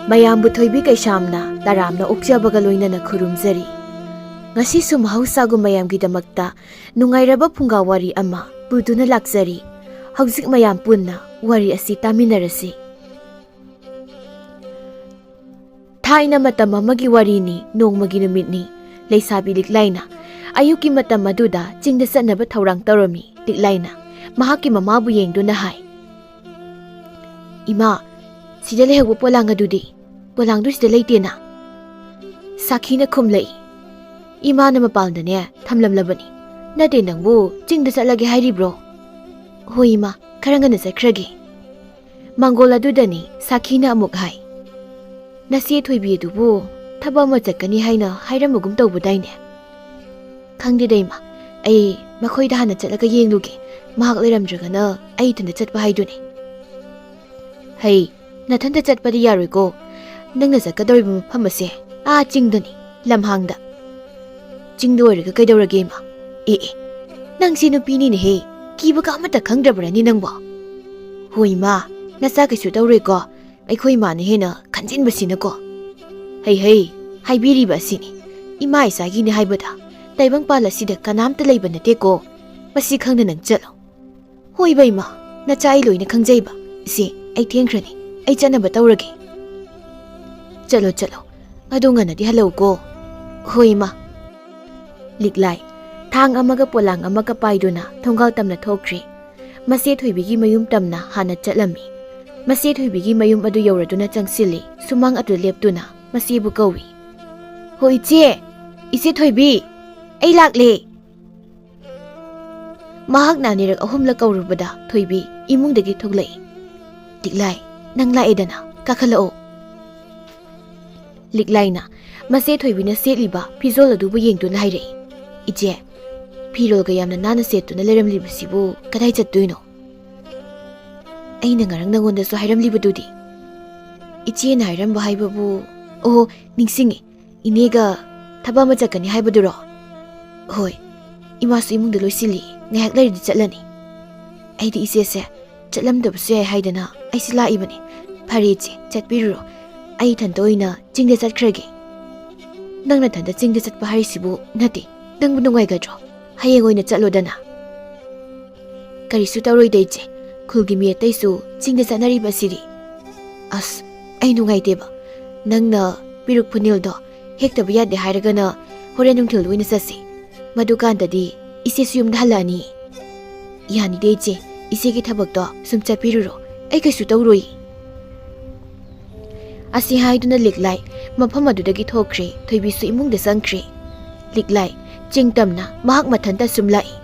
ꯃꯌꯥꯝꯕꯨ ꯊꯣꯏꯕꯤ ꯀꯩꯁꯥꯝꯅ ꯇꯔꯥꯝꯅ ꯑꯣꯛꯆꯕꯒ ꯂꯣꯏꯅꯅ ꯈꯨꯔꯨꯝꯖꯔꯤ꯫ ꯉꯁꯤꯁꯨ ꯃꯍꯧꯁꯥꯒꯨꯝ ꯃꯌꯥꯝꯒꯤꯗꯃꯛꯇ ꯅꯨꯡꯉꯥꯏꯔꯕ ꯐꯨꯡꯒꯥ ꯋꯥꯔꯤ ꯑꯃ ꯄꯨꯗꯨꯅ ꯂꯥꯛꯆꯔꯤ꯫ ꯍꯧꯖꯤꯛ ꯃꯌꯥꯝ ꯄꯨꯟꯅ ꯋꯥꯔꯤ ꯑꯁꯤ ꯇꯥꯃꯤꯟꯅꯔꯁꯤ꯫ ꯊꯥꯏꯅ ꯃꯇꯝ ꯑꯃꯒꯤ ꯋꯥꯔꯤꯅꯤ, ꯅꯣꯡꯃꯒꯤ ꯅꯨꯃꯤꯠꯅꯤ꯫ ꯂꯩꯁꯥꯕꯤ ꯂꯤꯛꯂꯥꯏꯅ ꯑꯌꯨꯛꯀꯤ ꯃꯇꯝ ꯑꯗꯨꯗ ꯆꯤꯡꯗ ꯆꯠꯅꯕ ꯊꯧꯔꯥꯡ ꯇꯧꯔꯝꯃꯤ꯫ ꯂꯤꯛꯂꯥꯏꯅ ꯃꯍꯥꯛꯀꯤ ꯃꯃꯥꯕꯨ ꯌꯦꯡꯗꯨꯅ ꯍꯥꯏ, "ꯏꯃꯥ, ꯁꯤꯗ ꯂꯩꯍꯧꯕ ꯄꯣꯂꯥꯡ ꯑꯗꯨꯗꯤ? ꯄꯣꯂꯥꯡꯗꯨ ꯁꯤꯗ ꯂꯩꯇꯦꯅ?" ꯁꯥꯈꯤꯅ ꯈꯨꯝꯂꯛꯏ, "ꯏꯃꯥꯅ ꯃꯄꯥꯟꯗꯅꯦ ꯊꯝꯂꯝꯂꯕꯅꯤ꯫ ꯅꯠꯇꯦ, ꯅꯪꯕꯨ ꯆꯤꯡꯗ ꯆꯠꯂꯒꯦ ꯍꯥꯏꯔꯤꯕ꯭ꯔꯣ?" "ꯍꯣꯏ ꯏꯃꯥ, ꯈꯔ ꯉꯟꯅ ꯆꯠꯈ꯭ꯔꯒꯦ." ꯃꯪꯒꯣꯜ ꯑꯗꯨꯗꯅꯤ ꯁꯥꯈꯤꯅ ꯑꯃꯨꯛ ꯍꯥꯏ, "ꯅꯆꯦ ꯊꯣꯏꯕꯤ ꯑꯗꯨꯕꯨ ꯊꯕꯛ ꯑꯃ ꯆꯠꯀꯅꯤ ꯍꯥꯏꯅ ꯍꯥꯏꯔꯝꯕꯒꯨꯝ ꯇꯧꯕꯗꯥꯏꯅꯦ?" "ꯈꯪꯗꯦꯗ ꯏꯃꯥ, ꯑꯩ ꯃꯈꯣꯏꯗ ꯍꯥꯟꯅ ꯆꯠꯂꯒ ꯌꯦꯡꯂꯨꯒꯦ꯫ ꯃꯍꯥꯛ ꯂꯩꯔꯝꯗ꯭ꯔꯒꯅ ꯑꯩ ꯏꯊꯟꯇ ꯆꯠꯄ ꯍꯥꯏꯗꯨꯅꯤ." "ꯍꯩ, ꯅꯊꯟꯇ ꯆꯠꯄꯗꯤ ꯌꯥꯔꯣꯏꯀꯣ꯫ ꯅꯪꯅ ꯆꯠꯀꯗꯧꯔꯤꯕ ꯃꯐꯝ ꯑꯁꯦ ꯆꯤꯡꯗꯅꯤ, ꯂꯝꯍꯥꯡꯗ." "ꯆꯤꯡꯗ ꯑꯣꯏꯔꯒ ꯀꯩꯗꯧꯔꯒꯦ ꯏꯃꯥ?" "ꯑꯦ, ꯅꯪꯁꯤ ꯅꯨꯄꯤꯅꯤꯅꯦꯍꯦ, ꯀꯤꯕꯒ ꯑꯃꯠꯇ ꯈꯪꯗ꯭ꯔꯕ꯭ꯔꯅꯤ ꯅꯪꯕꯣ?" "ꯍꯣꯏ ꯏꯃꯥ, ꯅꯆꯥ ꯀꯩꯁꯨ ꯇꯧꯔꯣꯏꯀꯣ꯫ ꯑꯩꯈꯣꯏ ꯏꯃꯥꯅ ꯍꯦꯟꯅ ꯈꯟꯖꯤꯟꯕꯁꯤꯅꯀꯣ." "ꯍꯩ, ꯍꯥꯏꯕꯤꯔꯤꯕ ꯑꯁꯤꯅꯤ꯫ ꯏꯃꯥ ꯏꯆꯥꯒꯤꯅꯤ ꯍꯥꯏꯕꯗ ꯇꯥꯏꯕꯪꯄꯥꯜ ꯑꯁꯤꯗ ꯀꯅꯥꯝꯇ ꯂꯩꯕ ꯅꯠꯇꯦꯀꯣ꯫ ꯃꯁꯤ ꯈꯪꯅ ꯅꯪ ꯆꯠꯂꯣ." "ꯍꯣꯏꯕ ꯏꯃꯥ, ꯅꯆꯥ ꯑꯩ ꯂꯣꯏꯅ ꯈꯪꯖꯩꯕ꯫ ꯏꯆꯦ, ꯑꯩ ꯊꯦꯡꯈ꯭ꯔꯅꯤ, ꯑꯩ ꯆꯠꯅꯕ ꯇꯧꯔꯒꯦ." "ꯆꯠꯂꯣ, ꯑꯗꯣ ꯉꯟꯅꯗꯤ ꯍꯜꯂꯛꯎꯀꯣ." "ꯍꯣꯏ ꯏꯃꯥ." ꯂꯤꯛꯂꯥꯏ ꯊꯥꯡ ꯑꯃꯒ ꯄꯣꯂꯥꯡ ꯑꯃꯒ ꯄꯥꯏꯗꯨꯅ ꯊꯣꯡꯒꯥꯜ ꯇꯝꯅ ꯊꯣꯛꯈ꯭ꯔꯦ꯫ ꯃꯆꯦ ꯊꯣꯏꯕꯤꯒꯤ ꯃꯌꯨꯝ ꯇꯝꯅ ꯍꯥꯟꯅ ꯆꯠꯂꯝꯃꯤ꯫ ꯃꯆꯦ ꯊꯣꯏꯕꯤꯒꯤ ꯃꯌꯨꯝ ꯑꯗꯨ ꯌꯧꯔꯗꯨꯅ ꯆꯪꯁꯤꯜꯂꯤ꯫ ꯁꯨꯃꯥꯡ ꯑꯗꯨ ꯂꯦꯞꯇꯨꯅ ꯃꯆꯦꯕꯨ ꯀꯧꯏ, "ꯍꯣ ꯏꯆꯦ, ꯏꯆꯦ ꯊꯣꯏꯕꯤ, ꯑꯩ ꯂꯥꯛꯂꯦ." ꯃꯍꯥꯛꯅ ꯑꯅꯤꯔꯛ ꯑꯍꯨꯝꯂꯛ ꯀꯧꯔꯨꯕꯗ ꯊꯣꯏꯕꯤ ꯏꯃꯨꯡꯗꯒꯤ ꯊꯣꯛꯂꯛꯏ꯫ "ꯂꯤꯛꯂꯥꯏ, ꯅꯪ ꯂꯥꯛꯑꯦꯗꯅ, ꯀꯥꯈꯠꯂꯛꯑꯣ." ꯂꯤꯛꯂꯥꯏꯅ ꯃꯆꯦ ꯊꯣꯏꯕꯤꯅ ꯁꯦꯠꯂꯤꯕ ꯐꯤꯖꯣꯜ ꯑꯗꯨꯕꯨ ꯌꯦꯡꯗꯨꯅ ꯍꯥꯏꯔꯛꯏ, "ꯏꯆꯦ, ꯐꯤꯔꯣꯜꯒ ꯌꯥꯝꯅ ꯅꯥꯟꯅ ꯁꯦꯠꯇꯨꯅ ꯂꯩꯔꯝꯂꯤꯕꯁꯤꯕꯨ ꯀꯗꯥꯏ ꯆꯠꯇꯣꯏꯅꯣ?" "ꯑꯩꯅ ꯉꯔꯥꯡ ꯅꯪꯉꯣꯟꯗꯁꯨ ꯍꯥꯏꯔꯝꯂꯤꯕꯗꯨꯗꯤ." "ꯏꯆꯦꯅ ꯍꯥꯏꯔꯝꯕ ꯍꯥꯏꯕꯕꯨ, ꯑꯣ, ꯅꯤꯡꯁꯤꯡꯉꯤ, ꯏꯅꯦꯒ ꯊꯕꯛ ꯑꯃ ꯆꯠꯀꯅꯤ ꯍꯥꯏꯕꯗꯨꯔꯣ?" "ꯍꯣꯏ, ꯏꯃꯥꯁꯨ ꯏꯃꯨꯡꯗ ꯂꯣꯏꯁꯤꯜꯂꯤ, ꯉꯥꯏꯍꯥꯛ ꯂꯩꯔꯗꯤ ꯆꯠꯂꯅꯤ." "ꯑꯩꯗꯤ ꯏꯆꯦꯁꯦ ꯆꯠꯂꯝꯗꯕꯁꯨ ꯌꯥꯏ ꯍꯥꯏꯗꯅ ꯑꯩꯁꯤ ꯂꯥꯛꯏꯕꯅꯤ." "ꯐꯔꯦ ꯏꯆꯦ, ꯆꯠꯄꯤꯔꯨꯔꯣ, ꯑꯩ ꯏꯊꯟꯇ ꯑꯣꯏꯅ ꯆꯤꯡꯗ ꯆꯠꯈ꯭ꯔꯒꯦ." "ꯅꯪ ꯅꯊꯟꯇ ꯆꯤꯡꯗ ꯆꯠꯄ ꯍꯥꯏꯔꯤꯁꯤꯕꯨ, ꯅꯠꯇꯦ, ꯅꯪꯕꯨ ꯅꯨꯡꯉꯥꯏꯒꯗ꯭ꯔꯣ? ꯍꯌꯦꯡ ꯑꯣꯏꯅ ꯆꯠꯂꯣꯗꯅ." "ꯀꯔꯤꯁꯨ ꯇꯧꯔꯣꯏꯗ ꯏꯆꯦ, ꯈꯨꯜꯒꯤ ꯃꯤ ꯑꯇꯩꯁꯨ ꯆꯤꯡꯗ ꯆꯠꯅꯔꯤꯕ ꯑꯁꯤꯗꯤ." "ꯑꯁ, ꯑꯩ ꯅꯨꯡꯉꯥꯏꯇꯦꯕ. ꯅꯪꯅ ꯄꯤꯔꯨꯛ ꯐꯨꯅꯤꯜꯗꯣ ꯍꯦꯛꯇꯕ ꯌꯥꯗꯦ ꯍꯥꯏꯔꯒꯅ ꯍꯣꯔꯦꯟ ꯅꯨꯡꯊꯤꯜꯗ ꯑꯣꯏꯅ ꯆꯠꯁꯤ. ꯃꯗꯨꯀꯥꯟꯗꯗꯤ ꯏꯆꯦꯁꯨ ꯌꯨꯝꯗ ꯍꯜꯂꯛꯑꯅꯤ." "ꯌꯥꯅꯤꯗꯦ ꯏꯆꯦ, ꯏꯆꯦꯒꯤ ꯊꯕꯛꯇꯣ ꯁꯨꯝ ꯆꯠꯄꯤꯔꯨꯔꯣ, ꯑꯩ ꯀꯩꯁꯨ ꯇꯧꯔꯣꯏ." ꯑꯁꯤ ꯍꯥꯏꯗꯨꯅ ꯂꯤꯛꯂꯥꯏ ꯃꯐꯝ ꯑꯗꯨꯗꯒꯤ ꯊꯣꯛꯈ꯭ꯔꯦ꯫ ꯊꯣꯏꯕꯤꯁꯨ ꯏꯃꯨꯡꯗ ꯆꯪꯈ꯭ꯔꯦ꯫ ꯂꯤꯛꯂꯥꯏ ꯆꯤꯡ ꯇꯝꯅ ꯃꯍꯥꯛ ꯃꯊꯟꯇ ꯁꯨꯝ ꯂꯥꯛꯏ꯫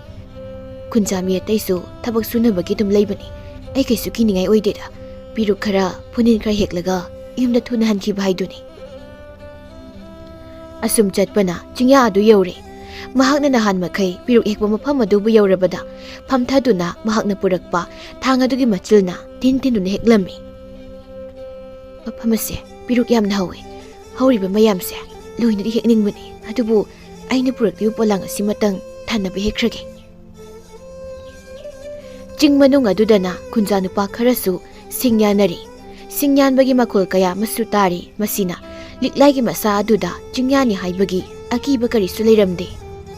"ꯈꯨꯟꯖꯥ ꯃꯤ ꯑꯇꯩꯁꯨ ꯊꯕꯛ ꯁꯨꯅꯕꯒꯤ ꯑꯗꯨꯝ ꯂꯩꯕꯅꯤ. ꯑꯩ ꯀꯩꯁꯨ ꯀꯤꯅꯤꯡꯉꯥꯏ ꯑꯣꯏꯗꯦꯗ. ꯄꯤꯔꯨꯛ ꯈꯔ, ꯐꯨꯅꯤꯜ ꯈꯔ ꯍꯦꯛꯂꯒ ꯌꯨꯝꯗ ꯊꯨꯅ ꯍꯟꯈꯤꯕ ꯍꯥꯏꯗꯨꯅꯤ." ꯑꯁꯨꯝ ꯆꯠꯄꯅ ꯆꯤꯡꯌꯥ ꯑꯗꯨ ꯌꯧꯔꯦ꯫ ꯃꯍꯥꯛꯅ ꯅꯍꯥꯟ ꯃꯈꯩ ꯄꯤꯔꯨꯛ ꯍꯦꯛꯄ ꯃꯐꯝ ꯑꯗꯨꯕꯨ ꯌꯧꯔꯕꯗ ꯐꯝꯊꯗꯨꯅ ꯃꯍꯥꯛꯅ ꯄꯨꯔꯛꯄ ꯊꯥꯡ ꯑꯗꯨꯒꯤ ꯃꯆꯤꯜꯅ ꯊꯤꯟꯗꯨꯅ ꯍꯦꯛꯂꯝꯃꯤ꯫ "ꯃꯐꯝ ꯑꯁꯦ ꯄꯤꯔꯨꯛ ꯌꯥꯝꯅ ꯍꯧꯏ. ꯍꯧꯔꯤꯕ ꯃꯌꯥꯝꯁꯦ ꯂꯣꯏꯅꯗꯤ ꯍꯦꯛꯅꯤꯡꯕꯅꯤ. ꯑꯗꯨꯕꯨ ꯑꯩꯅ ꯄꯨꯔꯛꯂꯤꯕ ꯄꯣꯂꯥꯡ ꯑꯁꯤꯃꯇꯪ ꯊꯟꯅꯕ ꯍꯦꯛꯈ꯭ꯔꯒꯦ." ꯆꯤꯡ ꯃꯅꯨꯡ ꯑꯗꯨꯗꯅ ꯈꯨꯟꯖꯥ ꯅꯨꯄꯥ ꯈꯔꯁꯨ ꯁꯤꯡ ꯌꯥꯅꯔꯤ꯫ ꯁꯤꯡ ꯌꯥꯟꯕꯒꯤ ꯃꯈꯣꯜ ꯀꯌా ꯑꯃꯁꯨ ꯇꯥꯔꯤ꯫ ꯃꯁꯤꯅ ꯂꯤꯛꯂꯥꯏꯒꯤ ꯃꯁꯥ ꯑꯗꯨꯗ ꯆꯤꯡꯌꯥꯅꯤ ꯍꯥꯏꯕꯒꯤ ꯑꯀꯤꯕ ꯀꯔꯤꯁꯨ ꯂꯩꯔꯝꯗꯦ꯫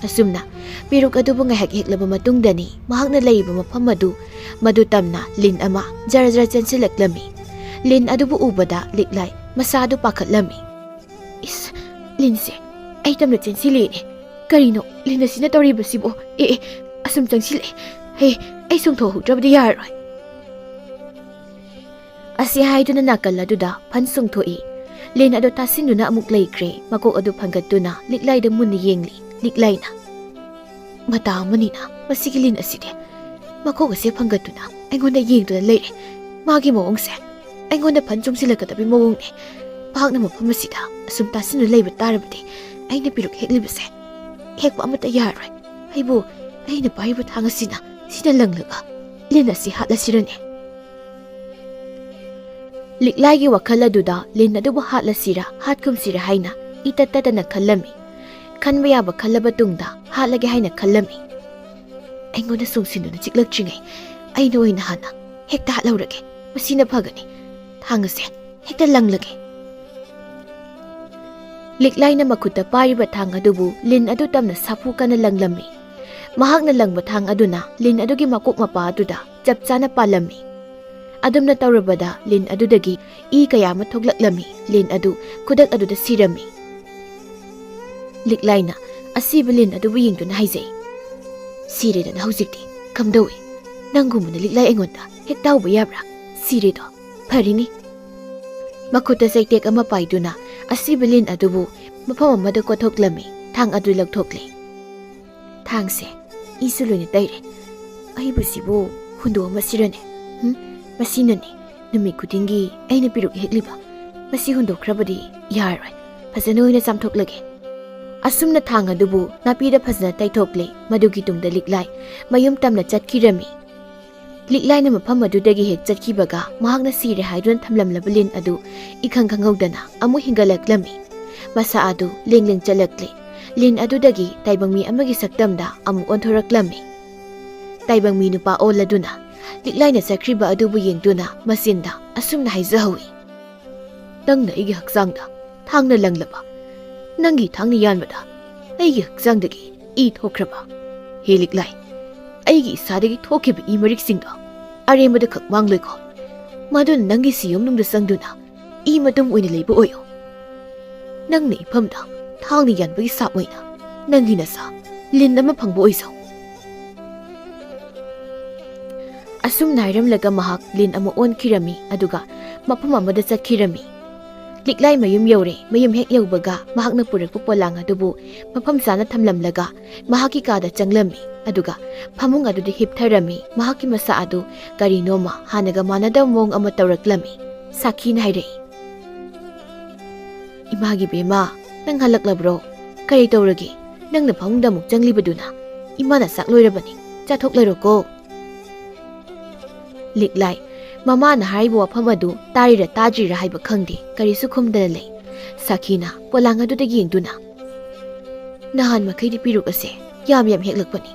ꯑꯁꯨꯝꯅ ꯄꯤꯔꯨꯛ ꯑꯗꯨꯕꯨ ꯉꯥꯏꯍꯥꯛ ꯍꯦꯛꯂꯕ ꯃꯇꯨꯡꯗꯅꯤ ꯃꯍꯥꯛꯅ ꯂꯩꯔꯤꯕ ꯃꯐꯝ ꯃꯗꯨ ꯇꯝꯅ ꯂꯤꯟ ꯑꯃ ꯖꯔ ꯖꯔ ꯆꯦꯟꯁꯤꯜꯂꯛꯂꯝꯃꯤ꯫ ꯂꯤꯟ ꯑꯗꯨꯕꯨ ꯎꯕꯗ ꯂꯤꯛꯂꯥꯏ ꯃꯁꯥꯗꯨ ꯄꯥꯈꯠꯂꯝꯃꯤ꯫ "ꯏꯁ, ꯂꯤꯟꯁꯦ ꯑꯩ ꯇꯝꯅ ꯆꯦꯟꯁꯤꯜꯂꯛꯑꯦꯅꯦ. ꯀꯔꯤꯅꯣ ꯂꯤꯟ ꯑꯁꯤꯅ ꯇꯧꯔꯤꯕꯁꯤꯕꯣ? ꯑꯁꯨꯝ ꯆꯪꯁꯤꯜꯂꯛꯑꯦ. ꯑꯩ ꯆꯣꯡꯊꯣꯛꯍꯧꯗ꯭ꯔꯕꯗꯤ ꯌꯥꯔꯔꯣꯏ." ꯑꯁꯤ ꯍꯥꯏꯗꯨꯅ ꯅꯥꯀꯜ ꯑꯗꯨꯗ ꯐꯟ ꯆꯣꯡꯊꯣꯛꯏ꯫ ꯂꯤꯟ ꯑꯗꯨ ꯇꯥꯁꯤꯟꯗꯨꯅ ꯑꯃꯨꯛ ꯂꯩꯈ꯭ꯔꯦ꯫ ꯃꯀꯣꯛ ꯑꯗꯨ ꯐꯟꯒꯠꯇꯨꯅ ꯂꯤꯛꯂꯥꯏꯗ ꯃꯨꯟꯅ ꯌꯦꯡꯂꯤ꯫ ꯂꯤꯛꯂꯥꯏꯅ, "ꯃꯇꯥ ꯑꯃꯅꯤꯅ ꯃꯁꯤꯒꯤ ꯂꯤꯟ ꯑꯁꯤꯗꯤ ꯃꯀꯣꯛ ꯑꯁꯤ ꯐꯟꯒꯠꯇꯨꯅ ꯑꯩꯉꯣꯟꯗ ꯌꯦꯡꯗꯨꯅ ꯂꯩꯔꯦ. ꯃꯥꯒꯤ ꯃꯑꯣꯡꯁꯦ ꯑꯩꯉꯣꯟꯗ ꯐꯟ ꯆꯣꯡꯁꯤꯜꯂꯛꯀꯗꯕꯒꯤ ꯃꯑꯣꯡꯅꯦ. ꯃꯍꯥꯛꯅ ꯃꯐꯝ ꯑꯁꯤꯗ ꯑꯁꯨꯝ ꯇꯥꯁꯤꯟꯗꯨꯅ ꯂꯩꯕ ꯇꯥꯔꯕꯗꯤ ꯑꯩꯅ ꯄꯤꯔꯨꯛ ꯍꯦꯛꯂꯤꯕꯁꯦ ꯍꯦꯛꯄ ꯑꯃꯠꯇ ꯌꯥꯔꯣꯏ. ꯑꯩꯅ ꯄꯥꯏꯔꯤꯕ ꯊꯥꯡ ꯑꯁꯤꯅ ꯁꯤꯗ ꯂꯪꯂꯒ ꯂꯤꯟ ꯑꯁꯤ ꯍꯥꯠꯂꯁꯤꯔꯅꯦ." ꯂꯤꯛꯂꯥꯏꯒꯤ ꯋꯥꯈꯜ ꯑꯗꯨꯗ ꯂꯤꯟ ꯑꯗꯨꯕꯨ ꯍꯥꯠꯂꯁꯤꯔ ꯍꯥꯠꯀꯨꯝꯁꯤꯔ ꯍꯥꯏꯅ ꯏꯇꯠ ꯇꯠꯇꯅ ꯈꯜꯂꯝꯃꯤ꯫ ꯈꯟꯕ ꯌꯥꯕ ꯈꯜꯂꯕ ꯇꯨꯡꯗ ꯍꯥꯠꯂꯒꯦ ꯍꯥꯏꯅ ꯈꯜꯂꯝꯃꯤ꯫ "ꯑꯩꯉꯣꯟꯗ ꯆꯣꯡꯁꯤꯟꯗꯨꯅ ꯆꯤꯛꯂꯛꯇ꯭ꯔꯤꯉꯩ ꯑꯩꯅ ꯑꯣꯏꯅ ꯍꯥꯟꯅ ꯍꯦꯛꯇ ꯍꯥꯠꯍꯧꯔꯒꯦ. ꯃꯁꯤꯅ ꯐꯒꯅꯤ. ꯊꯥꯡ ꯑꯁꯦ ꯍꯦꯛꯇ ꯂꯪꯂꯒꯦ." Liklay na makutta pariba thang adubu lin adu tamna sapu kana langlammi. Mahakna langba thang aduna lin adugi makuk mapa aduda chapchana palammi. Adumna taurabada lin adudagi I kaya mathoglaklammi lin adu kudak aduda sirami. Liklay na asiba lin adubu yingduna haizay. Sire da na huzikti kamdawi. Nangumuna liklay engonda hek tauba yabra. Sire do parini. Makutta saitek ama paiduna asibilin adubu mafam amada kothoklammi thang adu lagthokle. Thangse isuluni taire. Aibusibu hundo masirane. Masinani numi kudingi aina piruk hekliba. Masi hundo krabadi yaroi. Phajana oina chamthoklage. Asumna thang adubu napida phajana taithokle madugi tungda liklay mayum tamna chatkirami. Liklay na mafam adudagi hek chatkibaga mahakna sire haidun thamlamlaba lin adu ikhang khanghaudana amu hingalaklami. Masa adu lengling chalakle. Lin adudagi taibangmi amagi saktamda amu onthoraklami. Taibangmi nupa oladuna liklay na sakriba adubu yengduna masinda asumna haizahawi. Nangna igi haksangda thangna langlaba. Nangi thangni yanbada aigi haksangdagi I thokraba. He liklay aigi isadagi thokiba I mariksingdo aremada khak mangloiko. Madun nangi siyom nungda sangduna I madum oina leiba oyo. Nangna ifamda thangni yanbagi sap oina nangi nasa lin ama phangba oiso. Asum nairamlaga mahak lin ama onkirami aduga mafam amada chatkirami. Liklay mayum yore mayum hek yaubaga mahakna purakpa polang adubu mafam sana thamlamlaga mahaki kada changlami aduga phamung aduda hiptharami mahaki masa adu karinoma hanaga manada mong ama tawraklami. Sakhi na hairei. Imagi bema nang halaklabro kari tawragi nangna phamungda muk changlibaduna imana sakloirabani chathoklaroko ko. Liklay mama na haribo wafam adu tarira tajira haiba khangdi karisu khumdana lei. Sakhina polang adudagi yengduna nahan makhaidi piruk ase yam heklakpani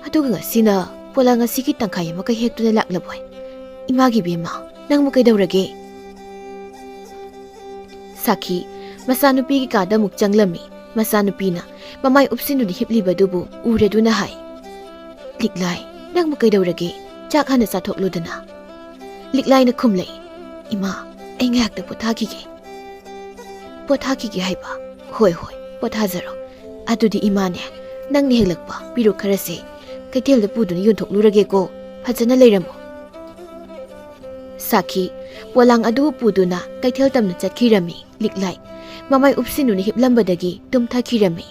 aduga ngasina polang asigi tangkai ama kai hektuna laklaboy. Imagi bema nangmu kaidawrage. Sakhi masanupigi kada muk changlami. Masanupina mamay upsinuni hiplibadubu ureduna hai. Liklay nangmu kaidawrage chak hana sathokludana. Liklay na khumlei. Ima ai ngakta pothakige. Pothakige haiba. Hoi pothajaro. Adudi imane nangni heklakpa piruk kharase kaithelda puduna yonthoklu ko phajana leiramo. Sakhi polang adu puduna kaithel tamna chatkirami. Liklay mamay upsinuni hiplambadagi tumthakirami.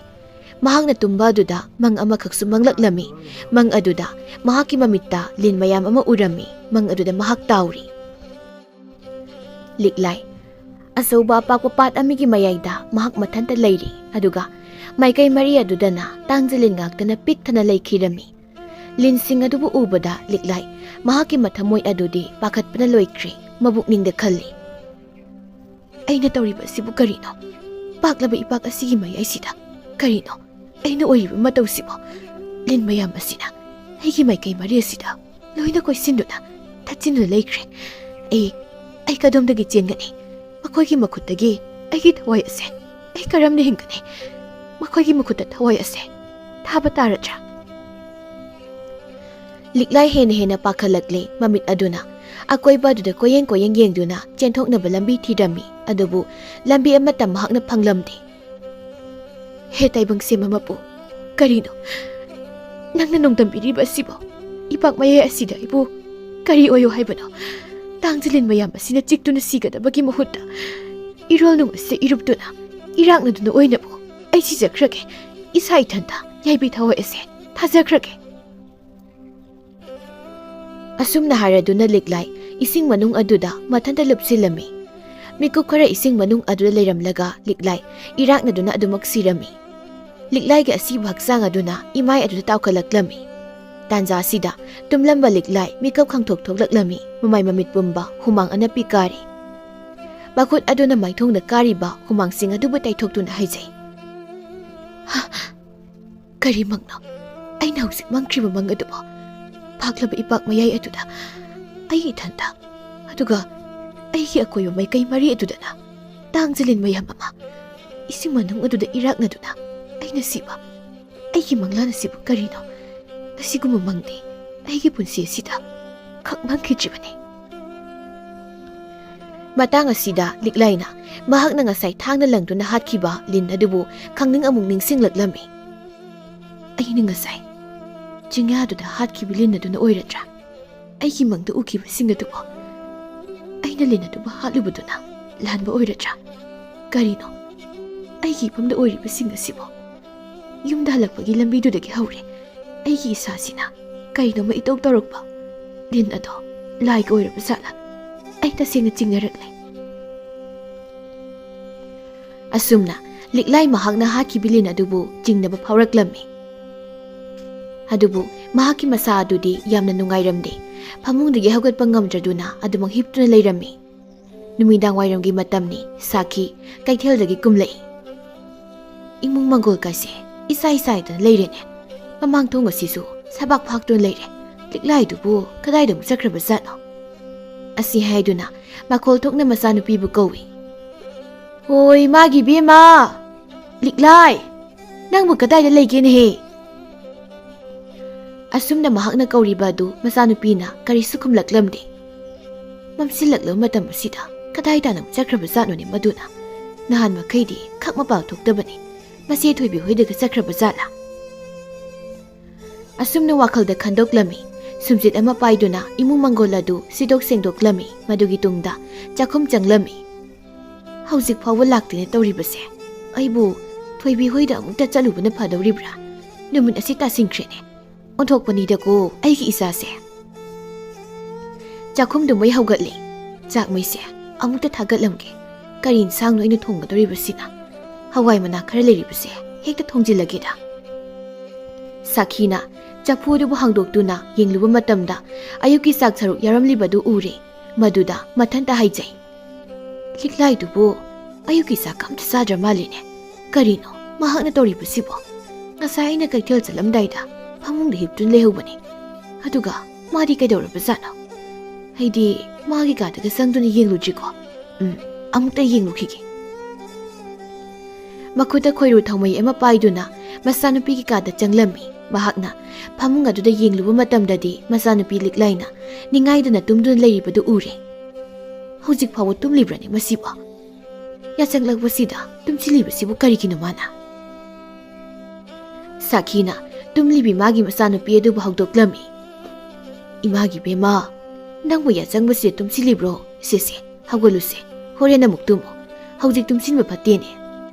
Mahakna tumba aduda mang ama khaksu manglaklami. Mang aduda mahaki mamitta lin mayam ama urami. Mang aduda mahak tauri. Liklay asoba pakpapat amigi mayayda mahak mathanta leiri aduga maikay mari adudana tangjilin ngaktana pikthana leikirami. Linsing adubu ubada liklay mahaki mathamoy adudi pakhatpana loikri mabukningda khalli. Aina tawriba sibu karino paklaba ipak asigi mayay sida karino aina oiriba mataw sibo lin mayam asina aigi maikay mari asida loina koy sinduna thatsinuna leikri. Ay kadomdagi chengani makoygi makhutagi aigi thawai ase ay karamna hingani makoygi makhutta thawai ase thaba taratra. Liklay hena pakhalakle mamit aduna akoiba aduda koyeng yengduna chenthoknaba lambi thidami adubu lambi amata mahakna phanglamdi. He taibang semamapu karino nangna nongdambiriba asibo ipak mayay asida ibu kari oyo haibano. Tangjilin mayam asina chiktuna sigadabagi mahutta irol nung ase iruptuna irakna duna oinabo ay sijakrage isa ithanta yaibi thawai ase thajakrage. Asumna haraduna liklay ising manung aduda mathanta lupsilami. Mikup khara ising manung aduda leiramlaga liklay irakna duna adumak sirami. Liklay ga asiba haksang aduna imay aduda tawkalaklami. Tanja sida tumlamba liklay mikap khangthok thoklaklami mamay mamit pumba humang anapi kari. Bakut aduna maithong na kari ba humang sing adubu taithokduna haizay. Kari mangno ay nausik mangkriba mang adubo paklaba ipak mayay aduda ay ithanta aduga ay akoyo may kay mari adudana tangjilin mayam ama ising manung aduda iraknaduna aina siba aigi manglana sibu karino asiguma mangdi aigi punsi asida khakmangkhitribani matang asida liklaina mahakna ngasai thangna langduna hatkiba lin adubu khangning amung ningsinglaklammi aini ngasai jingaduda hatkibi lin aduna oiradra aigi mangda ukiba singatubo aina lin aduba hatlubuduna lanba oiradra karino aigi pamda oiriba singasibo yumda halakpagi lambidudagi haure aigi isasina karino ma itok torokba lin ado laik oiraba sala ai tasengna chingnarakle asumna liklai mahakna haki bilin adubu jingnaba phauraklammi adubu mahaki masa adudi yamna nungairamde phamungdagi haugatpa ngamdraduna adumang hiptuna leirammi numidang wairamgi matamni saki kaitheldagi kumlai imung mangol kaise isai saida leirene mamang thonga sisu sabak phaktun leire liklai dubu kadai dum sakraba zatno asi haiduna makol thokna masanupi bu kowi hoi magi bema liklai nangbu kadai da leige ne he asumna mahakna kauriba du masanupi na kari sukumlaklamde mamsilaklo matam sida kadai da nam sakraba zatno ni maduna nahan makhaidi khakma paw thoktabani masi thoibi hoidaga sakraba zala asumna wakhalda khandoklami sumjit ama paiduna imung mangol adu sidok sengdoklami madugi tungda chakhum changlami hauzik phawa laktine tawribase aibu thoibi hoida amukta chalubana phadawribra numin asi tasingkrene onthokpani dako aigi isase chakhum du mai haugatli chak maise amukta thagatlamge karin sangno ina thonggadoribasina hawai mana khara leribase hekta thongjilageda sakhina chapudubu hangdoktuna yengluba matamda ayuki sak tharu yaramlibadu ure maduda mathanta haijai liklai dubu ayuki sak kamta sadra maline karino mahakna toribusibo ngasai aina kaithel chalamdaida phamungda hiptun lehubani aduga madi kaidorabazana haidi magi gadaga sangduna yenglujiko amukta yenglukhige makuta khoiru thaumai ema paiduna masanupigi kada changlami mahakna phamung aduda yengluba matamdadi masanupi liklaina ningaidana tumduna leiribadu ure hojik phawo tumlibrani masiba yachanglakbasida tumchilibasibu karigino mana sakhina tumlibi magi masanupi adubu haudoklami imagi bema nangbu yachangbasi tumchilibro sese hagoluse horena muktumo hojik tumsinba phatene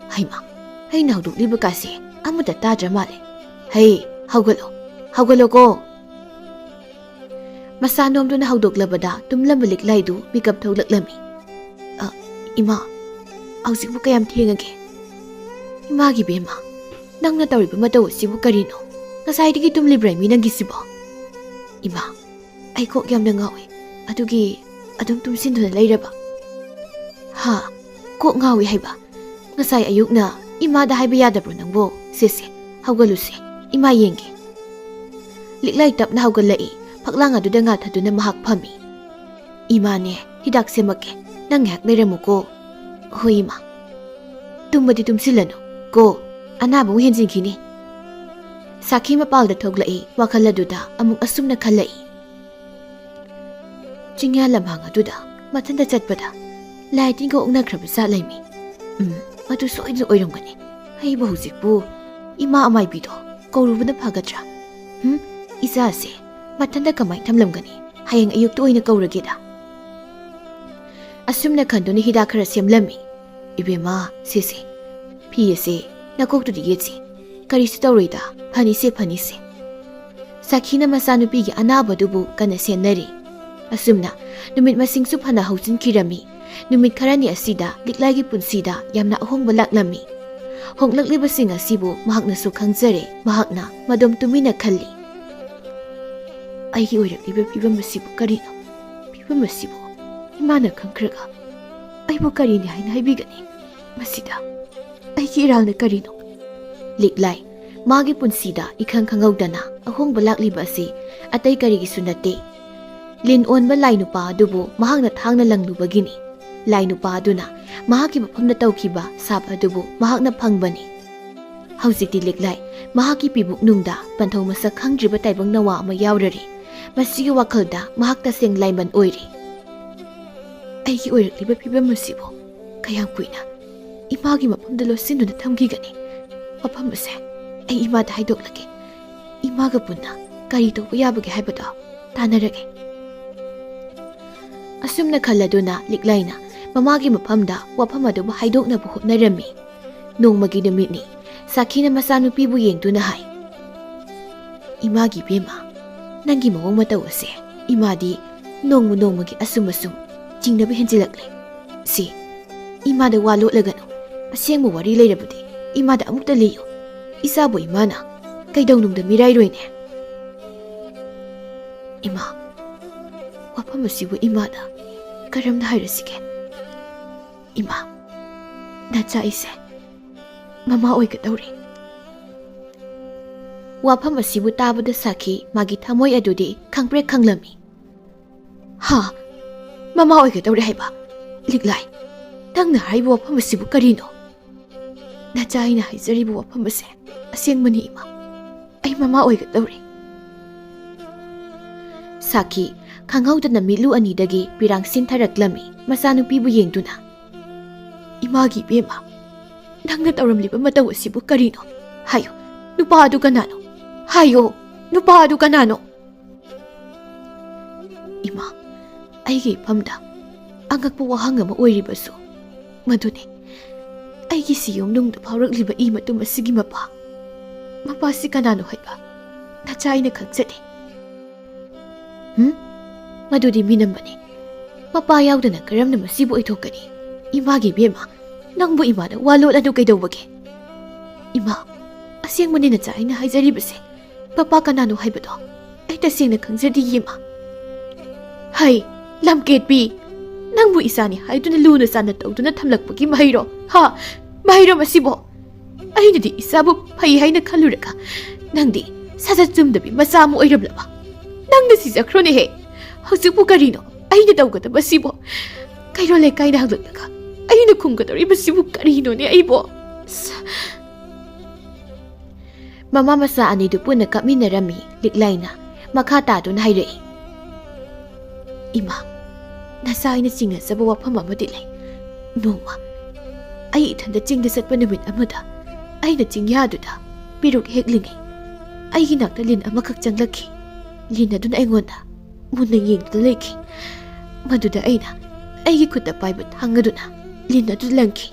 haima haina haudokliba kase amuda tadra male hey haugalo ko masanomduna haudoklabada tumlamba liklaidu mikap tholaklami ima ausibu kayam thengage imagi bema nangna tawriba mataw sibu karino ngasaidigi tumlibrai mi nangi sibo ima ai ko yamna ngawi adugi adum tumsinduna leiraba ha ko ngawi haiba ngasai ayukna imada haiba yadabro nangbo sese haugaluse ima yenge liklai tapna haugalai phaklang aduda nga thaduna mahak phami imane hidak semake nang hak leremuko hoima tumbadi tumsilano ko anabu henjinkhini sakhi mapalda thoglai wakhaladuda amuk asumna khalai chingya lamhang aduda mathanda chatpada lighting ko ungnakraba sa laimi matu soidna oirongani haiba hujikbu ima amai bido korubana phagatra isa se mathanda kamai thamlamgani hayeng ayukto oina kaurageda asumna khandoni hida khara semlami ibema sese phiyese nakoktu digeti kari sitawrida phani se sakhina masanupi gi anabadubu kana senari asumna numit masingsu phana hausin kirami numit kharani asida liklagi punsida yamna ahongba laklami honglaklibasinga sibu mahakna su khangjare mahakna madom tumina khalli aigi oirakliba pibamasibu karino pibamasibu imana khangkhraga aibu karini haina haibigani masida aigi iralna karino liklai magi punsida ikhang khangawdana ahongba lakliba asi atai karigi sunate lin onba lainupa adubu mahakna thangna langlubagini ꯂꯥꯏ ꯅꯨꯄꯥ ꯑꯗꯨꯅ ꯃꯍꯥꯛꯀꯤ ꯃꯐꯝꯗ ꯇꯧꯈꯤꯕ ꯁꯥꯞ ꯑꯗꯨꯕꯨ ꯃꯍꯥꯛꯅ ꯐꯪꯕꯅꯤ꯫ ꯍꯧꯖꯤꯛꯇꯤ ꯂꯤꯛꯂꯥꯏ ꯃꯍꯥꯛꯀꯤ ꯄꯤꯕꯨꯛꯅꯨꯡꯗ ꯄꯟꯊꯧ ꯃꯁꯛ ꯈꯪꯗ꯭ꯔꯤꯕ ꯇꯥꯏꯕꯪ ꯅꯋꯥ ꯑꯃ ꯌꯥꯎꯔꯔꯤ꯫ ꯃꯁꯤꯒꯤ ꯋꯥꯈꯜꯗ ꯃꯍꯥꯛ ꯇꯁꯦꯡ ꯂꯥꯏꯃꯟ ꯑꯣꯏꯔꯤ꯫ ꯑꯩꯒꯤ ꯑꯣꯏꯔꯛꯂꯤꯕ ꯐꯤꯕꯝ ꯑꯁꯤꯕꯨ ꯀꯌꯥꯝ ꯀꯨꯏꯅ ꯏꯃꯥꯒꯤ ꯃꯐꯝꯗ ꯂꯣꯠꯁꯤꯟꯗꯨꯅ ꯊꯝꯈꯤꯒꯅꯤ? ꯃꯐꯝ ꯑꯁꯦ ꯑꯩ ꯏꯃꯥꯗ ꯍꯥꯏꯗꯣꯛꯂꯒꯦ꯫ ꯏꯃꯥꯒ ꯄꯨꯟꯅ ꯀꯔꯤ ꯇꯧꯕ ꯌꯥꯕꯒꯦ ꯍꯥꯏꯕꯗꯣ ꯇꯥꯟꯅꯔꯒꯦ꯫ ꯑꯁꯨꯝꯅ ꯈꯜꯂꯗꯨꯅ ꯂꯤꯛꯂꯥꯏꯅ ꯃꯃꯥꯒꯤ ꯃꯐꯝꯗ ꯋꯥꯐꯝ ꯑꯗꯨꯕꯨ ꯍꯥꯏꯗꯣꯛꯅꯕ ꯍꯣꯠꯅꯔꯝꯃꯤ꯫ ꯅꯣꯡꯃꯒꯤ ꯅꯨꯃꯤꯠꯅꯤ꯫ ꯁꯥꯈꯤꯅ ꯃꯆꯥꯅꯨꯄꯤꯕꯨ ꯌꯦꯡꯗꯨꯅ ꯍꯥꯏ, ꯏꯃꯥꯒꯤ ꯏꯕꯦꯝꯃ, ꯅꯪꯒꯤ ꯃꯑꯣꯡ ꯃꯇꯧ ꯑꯁꯦ ꯏꯃꯥꯗꯤ ꯅꯣꯡꯃꯒꯤ ꯑꯁꯨꯝ ꯆꯤꯡꯅꯕ ꯍꯦꯟꯖꯤꯜꯂꯛꯂꯦ꯫ ꯁꯤ ꯏꯃꯥꯗ ꯋꯥ ꯂꯣꯠꯂꯒꯅꯨ꯫ ꯑꯁꯦꯡꯕ ꯋꯥꯔꯤ ꯂꯩꯔꯕꯗꯤ ꯏꯃꯥꯗ ꯑꯃꯨꯛꯇ ꯂꯤꯌꯨ꯫ ꯏꯆꯥꯕꯨ ꯏꯃꯥꯅ ꯀꯩꯗꯧꯅꯨꯡꯗ ꯃꯤꯔꯥꯏꯔꯣꯏꯅꯦ? ꯏꯃꯥ, ꯋꯥꯐꯝ ꯑꯁꯤꯕꯨ ꯏꯃꯥꯗ ꯀꯔꯝꯅ ꯍꯥꯏꯔꯁꯤꯒꯦ? ꯏꯃꯥ, ꯅꯆꯥ ꯑꯩꯁꯦ ꯃꯃꯥ ꯑꯣꯏꯒꯗꯧꯔꯤ꯫ ꯋꯥꯐꯝ ꯑꯁꯤꯕꯨ ꯇꯥꯕꯗ ꯁꯥꯈꯤ ꯃꯥꯒꯤ ꯊꯃꯣꯏ ꯑꯗꯨꯗꯤ ꯈꯪꯄ꯭ꯔꯦꯛ ꯈꯪꯂꯝꯃꯤ꯫ ꯍꯥ, ꯃꯃꯥ ꯑꯣꯏꯒꯗꯧꯔꯦ ꯍꯥꯏꯕ? ꯂꯤꯛꯂꯥꯏ, ꯅꯪꯅ ꯍꯥꯏꯔꯤꯕ ꯋꯥꯐꯝ ꯑꯁꯤꯕꯨ ꯀꯔꯤꯅꯣ? ꯅꯆꯥ ꯑꯩꯅ ꯍꯥꯏꯖꯔꯤꯕ ꯋꯥꯐꯝ ꯑꯁꯦ ꯑꯁꯦꯡꯕꯅꯤ ꯏꯃꯥ꯫ ꯑꯩ ꯃꯃꯥ ꯑꯣꯏꯒꯗꯧꯔꯤ꯫ ꯁꯥꯈꯤ ꯈꯪꯍꯧꯗꯅ ꯃꯤꯠꯂꯨ ꯑꯅꯤꯗꯒꯤ ꯄꯤꯔꯥꯡ ꯁꯤꯟꯊꯔꯛꯂꯝꯃꯤ ꯃꯆꯥꯅꯨꯄꯤꯕꯨ ꯌꯦꯡꯗꯨꯅ꯫ ꯏꯃꯥꯒꯤ ꯏꯕꯦꯝꯃ, ꯅꯪꯅ ꯇꯧꯔꯝꯂꯤꯕ ꯃꯇꯧ ꯑꯁꯤꯕꯨ ꯀꯔꯤꯅꯣ? ꯍꯥꯏꯌꯣ, ꯅꯨꯄꯥ ꯑꯗꯨ ꯀꯅꯥꯅꯣ? ꯍꯥꯏꯌꯣ, ꯅꯨꯄꯥ ꯑꯗꯨ ꯀꯅꯥꯅꯣ? ꯏꯃꯥ, ꯑꯩꯒꯤ ꯏꯐꯝꯗ ꯑꯉꯛꯄ ꯋꯥꯍꯪ ꯑꯃ ꯑꯣꯏꯔꯤꯕꯁꯨ ꯃꯗꯨꯅꯤ ꯑꯩꯒꯤ ꯁꯤꯌꯣꯝꯅꯨꯡꯗ ꯐꯥꯎꯔꯛꯂꯤꯕ ꯏ ꯃꯇꯨꯝ ꯑꯁꯤꯒꯤ ꯃꯄꯥꯁꯤ ꯀꯅꯥꯅꯣ ꯍꯥꯏꯕ ꯅꯆꯥ ꯑꯩꯅ ꯈꯪꯖꯗꯦ꯫ ꯃꯗꯨꯗꯤ ꯃꯤꯅꯝꯕꯅꯤ꯫ ꯃꯄꯥ ꯌꯥꯎꯗꯅ ꯀꯔꯝꯅ ꯃꯁꯤꯕꯨ ꯑꯣꯏꯊꯣꯛꯀꯅꯤ? ꯏꯃꯥꯒꯤ ꯏꯕꯦꯝꯃ, ꯅꯪꯕꯨ ꯏꯃꯥꯗ ꯋꯥ ꯂꯣꯠꯂꯗꯨ ꯀꯩꯗꯧꯕꯒꯦ? ꯏꯃꯥ, ꯑꯁꯦꯡꯕꯅꯤ ꯅꯆꯥ ꯑꯩꯅ ꯍꯥꯏꯖꯔꯤꯕꯁꯦ꯫ ꯄꯄꯥ ꯀꯅꯥꯅꯣ ꯍꯥꯏꯕꯗꯣ ꯑꯩ ꯇꯁꯦꯡꯅ ꯈꯪꯖꯗꯤꯌꯦ ꯏꯃꯥ꯫ ꯍꯩ, ꯂꯝꯀꯦꯠꯄꯤ, ꯅꯪꯕꯨ ꯏꯆꯥꯅꯤ ꯍꯥꯏꯗꯨꯅ ꯂꯨꯅ ꯆꯥꯟꯅ ꯇꯧꯗꯨꯅ ꯊꯝꯂꯛꯄꯒꯤ ꯃꯍꯩꯔꯣ? ꯍꯥ, ꯃꯍꯩꯔꯣ ꯃꯁꯤꯕꯣ? ꯑꯩꯅꯗꯤ ꯏꯆꯥꯕꯨ ꯐꯩ ꯍꯥꯏꯅ ꯈꯜꯂꯨꯔꯒ ꯅꯪꯗꯤ ꯁꯖꯠ ꯆꯨꯝꯗꯕꯤ ꯃꯆꯥ ꯑꯃ ꯑꯣꯏꯔꯝꯂꯕ? ꯅꯪꯅ ꯁꯤꯖꯈ꯭ꯔꯣꯅꯦꯍꯦ꯫ ꯍꯧꯖꯤꯛꯄꯨ ꯀꯔꯤꯅꯣ ꯑꯩꯅ ꯇꯧꯒꯗꯕꯁꯤꯕꯣ? ꯀꯩꯔꯣꯜ ꯂꯩꯀꯥꯏꯗ ꯍꯪꯂꯛꯂꯒ ꯑꯩꯅ ꯈꯨꯝꯒꯗꯧꯔꯤꯕꯁꯤꯕꯨ ꯀꯔꯤꯅꯣꯅꯦ ꯑꯩꯕꯣ? ꯃꯃꯥ ꯃꯆꯥ ꯑꯅꯤꯗꯨ ꯄꯨꯟꯅ ꯀꯞꯃꯤꯟꯅꯔꯝꯃꯤ꯫ ꯂꯤꯛꯂꯥꯏꯅ ꯃꯈꯥ ꯇꯥꯗꯨꯅ ꯍꯥꯏꯔꯛꯏ, ꯏꯃꯥ, ꯅꯆꯥ ꯑꯩꯅ ꯆꯤꯡꯅꯖꯕ ꯋꯥꯐꯝ ꯑꯃꯗꯤ ꯂꯩ꯫ ꯅꯣꯡꯃ ꯑꯩ ꯏꯊꯟꯗ ꯆꯤꯡꯗ ꯆꯠꯄ ꯅꯨꯃꯤꯠ ꯑꯃꯗ ꯑꯩꯅ ꯆꯤꯡꯌꯥꯗꯨꯗ ꯄꯦꯔꯨꯛ ꯍꯦꯛꯂꯤꯉꯩ ꯑꯩꯒꯤ ꯅꯥꯛꯇ ꯂꯤꯟ ꯑꯃꯈꯛ ꯆꯪꯂꯛꯈꯤ꯫ ꯂꯤꯟ ꯑꯗꯨꯅ ꯑꯩꯉꯣꯟꯗ ꯃꯨꯟꯅ ꯌꯦꯡꯗꯨꯅ ꯂꯩꯈꯤ꯫ ꯃꯗꯨꯗ ꯑꯩꯅ ꯑꯩꯒꯤ ꯈꯨꯠꯇ ꯄꯥꯏꯕ ꯊꯥꯡ ꯑꯗꯨꯅ ꯂꯤꯟ ꯑꯗꯨ ꯂꯪꯈꯤ꯫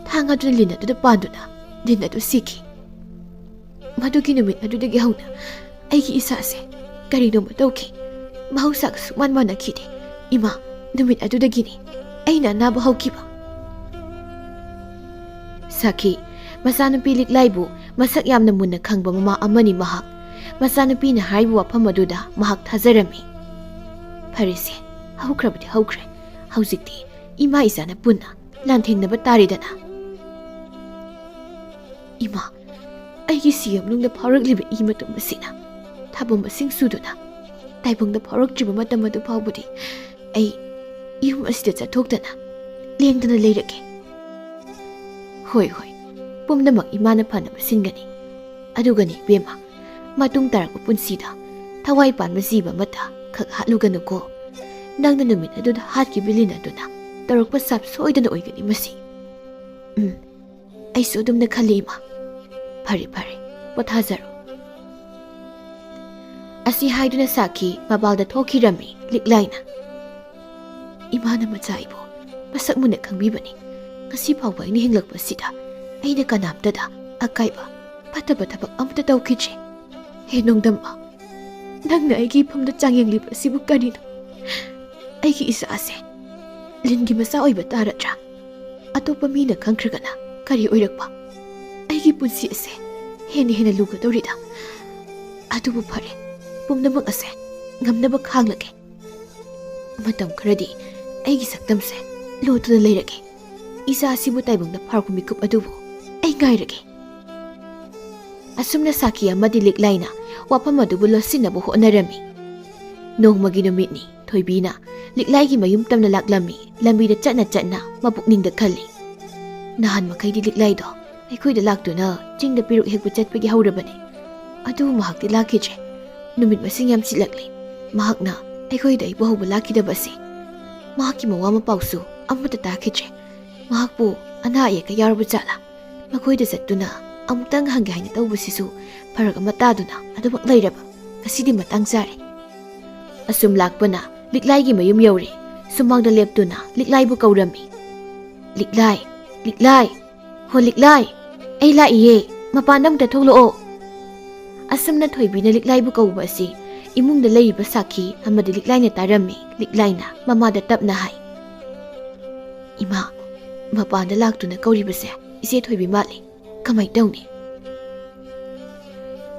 ꯊꯥꯡ ꯑꯗꯨꯅ ꯂꯤꯟ ꯑꯗꯨꯗ ꯄꯥꯟꯗꯨꯅ ꯂꯤꯟ ꯑꯗꯨ ꯁꯤꯈꯤ꯫ ꯃꯗꯨꯒꯤ ꯅꯨꯃꯤꯠ ꯑꯗꯨꯗꯒꯤ ꯍꯧꯅ ꯑꯩꯒꯤ ꯏꯁꯥꯁꯦ ꯀꯔꯤꯅꯣꯃ ꯇꯧꯈꯤ꯫ ꯃꯍꯧꯁꯥꯒ ꯁꯨꯛꯃꯥꯟ ꯃꯥꯟꯅꯈꯤꯗꯦ꯫ ꯏꯃꯥ, ꯅꯨꯃꯤꯠ ꯑꯗꯨꯗꯒꯤꯅꯤ ꯑꯩꯅ ꯑꯅꯥꯕ ꯍꯧꯈꯤꯕ꯫ ꯁꯥꯈꯤ ꯃꯆꯥꯅꯨꯄꯤ ꯂꯤꯛꯂꯥꯏꯕꯨ ꯃꯁꯛ ꯌꯥꯝꯅ ꯃꯨꯟꯅ ꯈꯪꯕ ꯃꯃꯥ ꯑꯃꯅꯤ ꯃꯍꯥꯛ꯫ ꯃꯆꯥꯅꯨꯄꯤꯅ ꯍꯥꯏꯔꯤꯕ ꯋꯥꯐꯝ ꯑꯗꯨꯗ ꯃꯍꯥꯛ ꯊꯥꯖꯔꯝꯃꯤ꯫ ꯐꯔꯦꯁꯦ, ꯍꯧꯈ꯭ꯔꯕꯗꯤ ꯍꯧꯈ꯭ꯔꯦ꯫ ꯍꯧꯖꯤꯛꯇꯤ ꯏꯃꯥ ꯏꯆꯥꯅ ꯄꯨꯟꯅ ꯂꯥꯟꯊꯦꯡꯅꯕ ꯇꯥꯔꯦꯗꯅ꯫ ꯏꯃꯥ, ꯑꯩꯒꯤ ꯁꯤꯌꯝꯅꯨꯡꯗ ꯐꯥꯎꯔꯛꯂꯤꯕ ꯏ ꯃꯇꯨꯝ ꯑꯁꯤꯅ ꯊꯥꯕꯝ ꯃꯁꯤꯡ ꯁꯨꯗꯨꯅ ꯇꯥꯏꯕꯪꯗ ꯐꯥꯎꯔꯛꯇ꯭ꯔꯤꯕ ꯃꯇꯝ ꯑꯗꯨ ꯐꯥꯎꯕꯗꯤ ꯑꯩ ꯌꯨꯝ ꯑꯁꯤꯗ ꯆꯠꯊꯣꯛꯇꯅ ꯂꯦꯡꯗꯅ ꯂꯩꯔꯒꯦ꯫ ꯍꯣꯏ ꯍꯣꯏ, ꯄꯨꯝꯅꯃꯛ ꯏꯃꯥꯅ ꯐꯅꯕ ꯁꯤꯟꯒꯅꯤ꯫ ꯑꯗꯨꯒꯅꯤ ꯏꯕꯦꯝꯃ, ꯃꯇꯨꯡ ꯇꯥꯔꯛꯄ ꯄꯨꯟꯁꯤꯗ ꯊꯋꯥꯏ ꯄꯥꯟꯕ ꯖꯤꯕ ꯑꯃꯠꯇ ꯈꯛ ꯍꯥꯠꯂꯨꯒꯅꯨꯀꯣ꯫ ꯅꯪꯅ ꯅꯨꯃꯤꯠ ꯑꯗꯨꯗ ꯍꯥꯠꯈꯤꯕ ꯂꯤꯟ ꯑꯗꯨꯅ ꯇꯧꯔꯛꯄ ꯁꯥꯞ ꯁꯣꯏꯗꯅ ꯑꯣꯏꯒꯅꯤ ꯃꯁꯤ꯫ ꯑꯩꯁꯨ ꯑꯗꯨꯝꯅ ꯈꯜꯂꯤ ꯏꯃꯥ꯫ ꯐꯔꯦ ꯐꯔꯦ, ꯄꯣꯊꯥꯖꯔꯣ꯫ ꯑꯁꯤ ꯍꯥꯏꯗꯨꯅ ꯁꯥꯈꯤ ꯃꯄꯥꯜꯗ ꯊꯣꯛꯈꯤꯔꯝꯃꯤ ꯂꯤꯛꯂꯥꯏꯅ꯫ ꯏꯃꯥꯅ ꯃꯆꯥ ꯑꯩꯕꯨ ꯃꯁꯛ ꯃꯨꯟꯅ ꯈꯪꯕꯤꯕꯅꯤ꯫ ꯉꯁꯤ ꯐꯥꯎꯕ ꯑꯩꯅ ꯍꯤꯡꯂꯛꯄꯁꯤꯗ ꯑꯩꯅ ꯀꯅꯥꯝꯇꯗ ꯑꯀꯥꯏꯕ ꯐꯠꯇꯕ ꯊꯕꯛ ꯑꯃꯇ ꯇꯧꯈꯤꯗ꯭ꯔꯤ꯫ ꯍꯦ ꯅꯣꯡꯗꯝꯕ, ꯅꯪꯅ ꯑꯩꯒꯤ ꯏꯐꯝꯗ ꯆꯥꯡꯌꯦꯡꯂꯤꯕ ꯑꯁꯤꯕꯨ ꯀꯔꯤꯅꯣ? ꯑꯩꯒꯤ ꯏꯆꯥꯁꯦ ꯂꯤꯟꯒꯤ ꯃꯆꯥ ꯑꯣꯏꯕ ꯇꯥꯔꯗ꯭ꯔꯥ? ꯑꯇꯣꯞꯄ ꯃꯤꯅ ꯈꯪꯈ꯭ꯔꯒꯅ ꯀꯔꯤ ꯑꯣꯏꯔꯛꯄ? ꯑꯩꯒꯤ ꯄꯨꯟꯁꯤ ꯑꯁꯦ ꯍꯦꯟꯅ ꯂꯨꯒꯗꯧꯔꯤꯗ꯫ ꯑꯗꯨꯕꯨ ꯐꯔꯦ, ꯄꯨꯝꯅꯃꯛ ꯑꯁꯦ ꯉꯝꯅꯕ ꯈꯥꯡꯂꯒꯦ꯫ ꯃꯇꯝ ꯈꯔꯗꯤ ꯑꯩꯒꯤ ꯁꯛꯇꯝꯁꯦ ꯂꯣꯠꯇꯨꯅ ꯂꯩꯔꯒꯦ꯫ ꯏꯆꯥ ꯑꯁꯤꯕꯨ ꯇꯥꯏꯕꯪꯗ ꯐꯥꯎꯔꯛꯄ ꯃꯤꯀꯨꯞ ꯑꯗꯨꯕꯨ ꯑꯩ ꯉꯥꯏꯔꯒꯦ꯫ ꯑꯁꯨꯝꯅ ꯁꯥꯈꯤ ꯑꯃꯗꯤ ꯂꯤꯛꯂꯥꯏꯅ ꯋꯥꯐꯝ ꯑꯗꯨꯕꯨ ꯂꯣꯠꯁꯤꯟꯅꯕ ꯍꯣꯠꯅꯔꯝꯃꯤ꯫ ꯅꯣꯡꯃꯒꯤ ꯅꯨꯃꯤꯠꯅꯤ꯫ ꯊꯣꯏꯕꯤꯅ ꯂꯤꯛꯂꯥꯏꯒꯤ ꯃꯌꯨꯝ ꯇꯝꯅ ꯂꯥꯛꯂꯝꯃꯤ ꯂꯝꯕꯤꯗ ꯆꯠꯅ ꯆꯠꯅ ꯃꯄꯨꯛꯅꯤꯡꯗ ꯈꯜꯂꯤ ꯅꯍꯥꯟ ꯃꯈꯩꯗꯤ ꯂꯤꯛꯂꯥꯏꯗꯣ ꯑꯩꯈꯣꯏꯗ ꯂꯥꯛꯇꯨꯅ ꯆꯤꯡꯗ ꯄꯦꯔꯨꯛ ꯍꯦꯛꯄ ꯆꯠꯄꯒꯤ ꯍꯧꯔꯕꯅꯤ ꯑꯗꯨꯕꯨ ꯃꯍꯥꯛꯇꯤ ꯂꯥꯛꯈꯤꯗ꯭ꯔꯦ ꯅꯨꯃꯤꯠ ꯃꯁꯤꯡ ꯌꯥꯝ ꯆꯤꯜꯂꯛꯂꯤ ꯃꯍꯥꯛꯅ ꯑꯩꯈꯣꯏꯗ ꯑꯩꯕꯨ ꯍꯧꯕ ꯂꯥꯛꯈꯤꯗꯕꯁꯤ ꯃꯍꯥꯛꯀꯤ ꯃꯋꯥ ꯃꯄꯥꯎꯁꯨ ꯑꯃꯠꯇ ꯇꯥꯈꯤꯗ꯭ꯔꯦ ꯃꯍꯥꯛꯄꯨ ꯑꯅꯥ ꯑꯌꯦꯛꯀ ꯌꯥꯎꯔꯕ ꯖꯥꯠꯂꯥ ꯃꯈꯣꯏꯗ ꯆꯠꯇꯨꯅ ꯑꯃꯨꯛꯇꯪ ꯍꯪꯒꯦ ꯍꯥꯏꯅ ꯇꯧꯕꯁꯤꯁꯨ ꯐꯔꯛ ꯑꯃ ꯇꯥꯗꯨꯅ ꯑꯗꯨꯃꯛ ꯂꯩꯔꯕ ꯉꯁꯤꯗꯤ ꯃꯇꯥꯡ ꯆꯥꯔꯦ ꯑꯁꯨꯝ ꯂꯥꯛꯄꯅ ꯂꯤꯛꯂꯥꯏꯒꯤ ꯃꯌꯨꯝ ꯌꯧꯔꯦ ꯁꯨꯃꯥꯡꯗ ꯂꯦꯞꯇꯨꯅ ꯂꯤꯛꯂꯥꯏꯕꯨ ꯀꯧꯔꯝꯃꯤ ꯂꯤꯛꯂꯥꯏ ꯂꯤꯛꯂꯥꯏ ꯍꯣ ꯂꯤꯛꯂꯥꯏ ꯑꯩ ꯂꯥꯛꯏꯌꯦ ꯃꯄꯥꯟꯗ ꯑꯝꯇ ꯊꯣꯛꯂꯛꯑꯣ ꯑꯁꯨꯝꯅ ꯊꯣꯏꯕꯤꯅ ꯂꯤꯛꯂꯥꯏꯕꯨ ꯀꯧꯕ ꯑꯁꯤ ꯏꯃꯨꯡꯗ ꯂꯩꯔꯤꯕ ꯁꯥꯈꯤ ꯑꯃꯗꯤ ꯂꯤꯛꯂꯥꯏꯅ ꯇꯥꯔꯝꯃꯤ ꯂꯤꯛꯂꯥꯏꯅ ꯃꯃꯥꯗ ꯇꯞꯅ ꯍꯥꯏ ꯏꯃꯥ ꯃꯄꯥꯟꯗ ꯂꯥꯛꯇꯨꯅ ꯀꯧꯔꯤꯕꯁꯦ ꯏꯆꯦ ꯊꯣꯏꯕꯤ ꯃꯥꯜꯂꯤ ꯀꯃꯥꯏ ꯇꯧꯅꯤ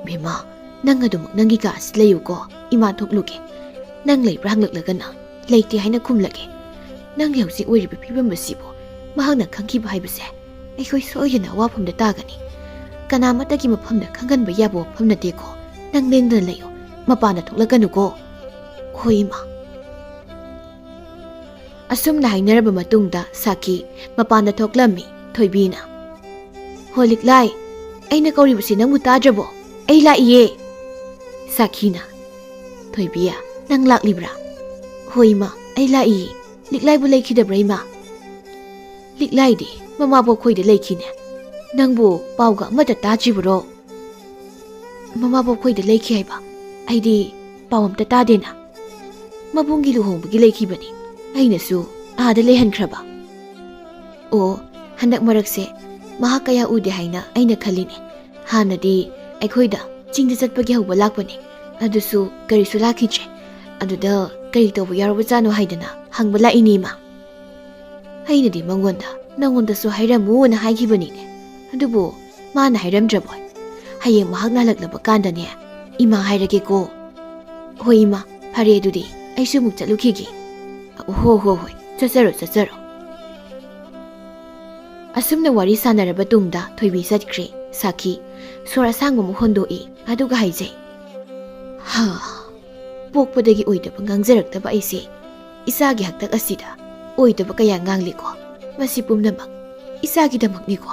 ꯕꯦꯝꯃ ꯅꯪ ꯑꯗꯨꯃꯛ ꯅꯪꯒꯤ ꯀꯥꯁꯤ ꯂꯩꯌꯨꯀꯣ ꯏꯃꯥ ꯊꯣꯛꯂꯨꯒꯦ ꯅꯪ ꯂꯩꯕ꯭ꯔꯥ ꯍꯪꯂꯛꯂꯒꯅ ꯂꯩꯇꯦ ꯍꯥꯏꯅ ꯈꯨꯝꯂꯒꯦ ꯅꯪꯒꯤ ꯍꯧꯖꯤꯛ ꯑꯣꯏꯔꯤꯕ ꯐꯤꯕꯝ ꯑꯁꯤꯕꯨ ꯃꯍꯥꯛꯅ ꯈꯪꯈꯤꯕ ꯍꯥꯏꯕꯁꯦ ꯑꯩꯈꯣꯏ ꯁꯣꯏꯗꯅ ꯑꯋꯥꯐꯝꯗ ꯇꯥꯒꯅꯤ ꯀꯅꯥꯃꯠꯇꯒꯤ ꯃꯐꯝꯗ ꯈꯪꯍꯟꯕ ꯌꯥꯕ ꯋꯥꯐꯝ ꯅꯠꯇꯦꯀꯣ ꯅꯪ ꯂꯦꯡꯗꯅ ꯂꯩꯌꯣ ꯃꯄꯥꯟꯗ ꯊꯣꯛꯂꯛꯀꯅꯨꯀꯣ ꯍꯣꯏ ꯏꯃꯥ ꯑꯁꯨꯝꯅ ꯍꯥꯏꯅꯔꯕ ꯃꯇꯨꯡꯗ ꯁꯥꯈꯤ ꯃꯄꯥꯟꯗ ꯊꯣꯛꯂꯝꯃꯤ ꯊꯣꯏꯕꯤꯅ ꯍꯣ ꯂꯤꯛꯂꯥꯏ ꯑꯩꯅ ꯀꯧꯔꯤꯕꯁꯤ ꯅꯪꯕꯨ ꯇꯥꯗ꯭ꯔꯕꯣ ꯑꯩ ꯂꯥꯛꯏꯌꯦ ꯁꯥꯈꯤꯅ ꯊꯣꯏꯕꯤ ꯅꯪ ꯂꯥꯛꯂꯤꯕ꯭ꯔꯥ ꯍꯣꯏ ꯏꯃꯥ ꯑꯩ ꯂꯥꯛꯏꯌꯦ ꯂꯤꯛꯂꯥꯏꯕꯨ ꯂꯩꯈꯤꯗꯕ꯭ꯔꯥ ꯏꯃꯥ ꯂꯤꯛꯂꯥꯏꯗꯤ ꯃꯃꯥꯕꯣꯛ ꯈꯣꯏꯗ ꯂꯩꯈꯤꯅꯦ ꯅꯪꯕꯨ ꯄꯥꯎꯒ ꯑꯃꯠꯇ ꯇꯥꯗ꯭ꯔꯤꯕꯔꯣ ꯃꯃꯥꯕꯣꯛ ꯈꯣꯏꯗ ꯂꯩꯈꯤ ꯍꯥꯏꯕ ꯑꯩꯗꯤ ꯄꯥꯎ ꯑꯝꯇ ꯇꯥꯗꯦꯅ ꯃꯕꯨꯡꯒꯤ ꯂꯨꯍꯣꯡꯕꯒꯤ ꯂꯩꯈꯤꯕꯅꯤ ꯑꯩꯅꯁꯨ ꯑꯥꯗ ꯂꯩꯍꯟꯈ꯭ꯔꯕ ꯑꯣ ꯍꯟꯗꯛ ꯃꯔꯛꯁꯦ ꯃꯍꯥꯛ ꯀꯌꯥ ꯎꯗꯦ ꯍꯥꯏꯅ ꯑꯩꯅ ꯈꯜꯂꯤꯅꯦ ꯍꯥꯟꯅꯗꯤ ꯑꯩꯈꯣꯏꯗ ꯆꯤꯡꯗ ꯆꯠꯄꯒꯤ ꯍꯧꯕ ꯂꯥꯛꯄꯅꯤ ꯑꯗꯨꯁꯨ ꯀꯔꯤꯁꯨ ꯂꯥꯛꯈꯤꯗ꯭ꯔꯦ ꯑꯗꯨꯗ ꯀꯔꯤ ꯇꯧꯕ ꯌꯥꯎꯔꯕꯖꯥꯠꯅꯣ ꯍꯥꯏꯗꯅ ꯍꯪꯕ ꯂꯥꯛꯏꯅꯤ ꯏꯃꯥ ꯑꯩꯅꯗꯤ ꯃꯉꯣꯟꯗ ꯅꯪꯉꯣꯟꯗꯁꯨ ꯍꯥꯏꯔꯝꯃꯨꯅ ꯍꯥꯏꯈꯤꯕꯅꯤꯅꯦ ꯑꯗꯨꯕꯨ ꯃꯥꯅ ꯍꯥꯏꯔꯝꯗ꯭ꯔꯕꯣꯏ ꯍꯌꯦꯡ ꯃꯍꯥꯛꯅ ꯍꯜꯂꯛꯂꯕ ꯀꯥꯟꯗꯅꯦ ꯏꯃꯥ ꯍꯥꯏꯔꯒꯦꯀꯣ ꯍꯣꯏ ꯏꯃꯥ ꯐꯔꯦ ꯑꯗꯨꯗꯤ ꯑꯩꯁꯨ ꯑꯃꯨꯛ ꯆꯠꯂꯨꯈꯤꯒꯦ ꯍꯣ ꯍꯣ ꯍꯣꯏ ꯆꯠꯆꯔꯣ ꯆꯠꯆꯔꯣ ꯑꯁꯨꯝꯅ ꯋꯥꯔꯤ ꯁꯥꯟꯅꯔꯕ ꯇꯨꯡꯗ ꯊꯣꯏꯕꯤ ꯆꯠꯈ꯭ꯔꯦ ꯁꯥꯈꯤ ꯁꯣꯔ ꯑꯁꯥꯡꯕ ꯑꯃꯨꯛ ꯍꯣꯟꯗꯣꯛꯏ ꯑꯗꯨꯒ ꯍꯥꯏꯖꯩ ꯍꯥ ꯄꯣꯛꯄꯗꯒꯤ ꯑꯣꯏꯗꯕ ꯉꯥꯡꯖꯔꯛꯇꯕ ꯑꯩꯁꯦ ꯏꯆꯥꯒꯤ ꯍꯛꯇꯛ ꯑꯁꯤꯗ ꯑꯣꯏꯗꯕ ꯀꯌꯥ ꯉꯥꯡꯂꯤꯀꯣ ꯃꯁꯤ ꯄꯨꯝꯅꯃꯛ ꯏꯆꯥꯒꯤꯗꯃꯛꯅꯤꯀꯣ